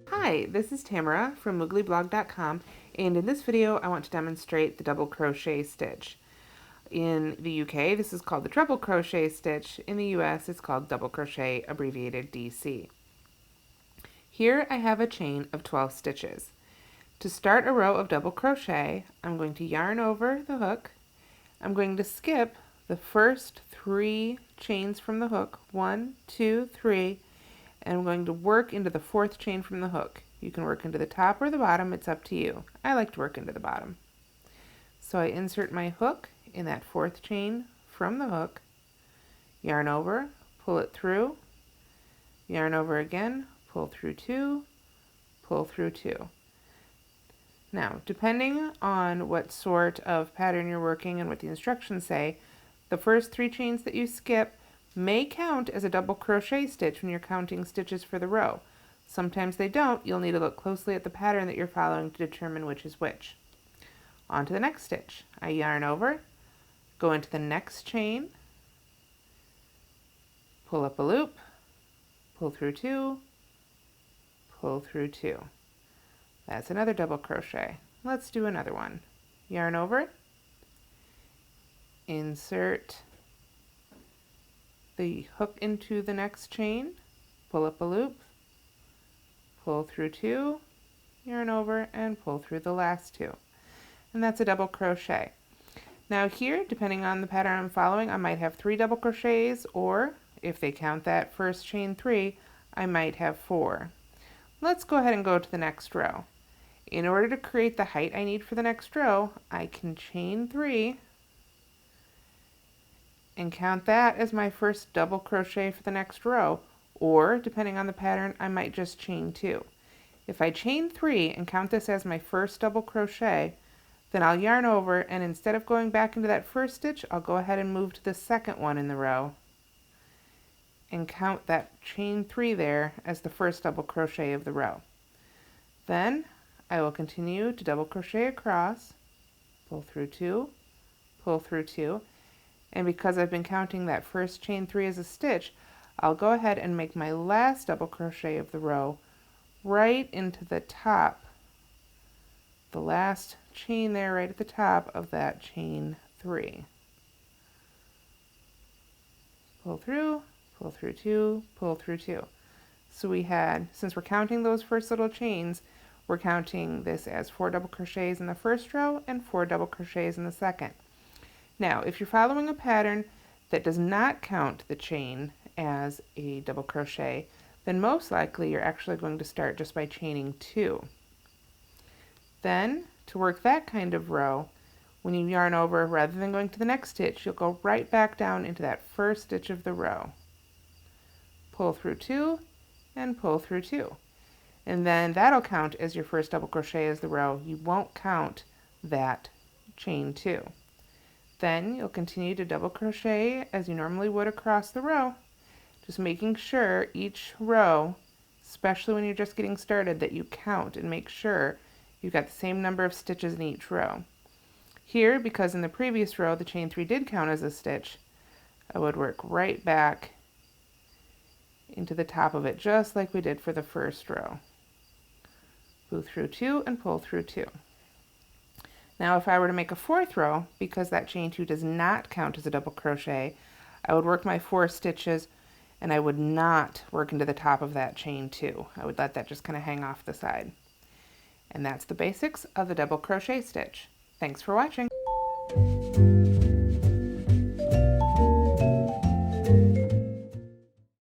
Hi, this is Tamara from mooglyblog.com, and in this video I want to demonstrate the double crochet stitch. In the UK this is called the treble crochet stitch. In the US it's called double crochet, abbreviated DC. Here I have a chain of 12 stitches. To start a row of double crochet, I'm going to yarn over the hook. I'm going to skip the first 3 chains from the hook, 1, 2, 3, and I'm going to work into the 4th chain from the hook. You can work into the top or the bottom, it's up to you. I like to work into the bottom. So I insert my hook in that 4th chain from the hook, yarn over, pull it through, yarn over again, pull through 2, pull through 2. Now, depending on what sort of pattern you're working and what the instructions say, the first 3 chains that you skip may count as a double crochet stitch when you're counting stitches for the row. Sometimes they don't. You'll need to look closely at the pattern that you're following to determine which is which. On to the next stitch. I yarn over, go into the next chain, pull up a loop, pull through 2, pull through 2. That's another double crochet. Let's do another one. Yarn over, insert the hook into the next chain, pull up a loop, pull through 2, yarn over, and pull through the last 2. And that's a double crochet. Now here, depending on the pattern I'm following, I might have 3 double crochets, or if they count that first chain 3, I might have 4. Let's go ahead and go to the next row. In order to create the height I need for the next row, I can chain 3 and count that as my first double crochet for the next row, or depending on the pattern, I might just chain 2. If I chain 3 and count this as my first double crochet, then I'll yarn over, and instead of going back into that first stitch, I'll go ahead and move to the second one in the row and count that chain 3 there as the first double crochet of the row. Then I will continue to double crochet across, pull through 2, pull through 2, and because I've been counting that first chain 3 as a stitch, I'll go ahead and make my last double crochet of the row right into the top, the last chain there right at the top of that chain 3. Pull through 2, pull through 2. So we had, since we're counting those first little chains, we're counting this as 4 double crochets in the first row and 4 double crochets in the second. Now, if you're following a pattern that does not count the chain as a double crochet, then most likely you're actually going to start just by chaining 2. Then, to work that kind of row, when you yarn over, rather than going to the next stitch, you'll go right back down into that first stitch of the row. Pull through 2 and pull through 2. And then that'll count as your first double crochet as the row. You won't count that chain 2. Then you'll continue to double crochet as you normally would across the row, just making sure each row, especially when you're just getting started, that you count and make sure you've got the same number of stitches in each row. Here, because in the previous row the chain 3 did count as a stitch, I would work right back into the top of it just like we did for the first row. Pull through 2 and pull through 2. Now if I were to make a 4th row, because that chain 2 does not count as a double crochet, I would work my 4 stitches and I would not work into the top of that chain 2. I would let that just kind of hang off the side. And that's the basics of the double crochet stitch. Thanks for watching.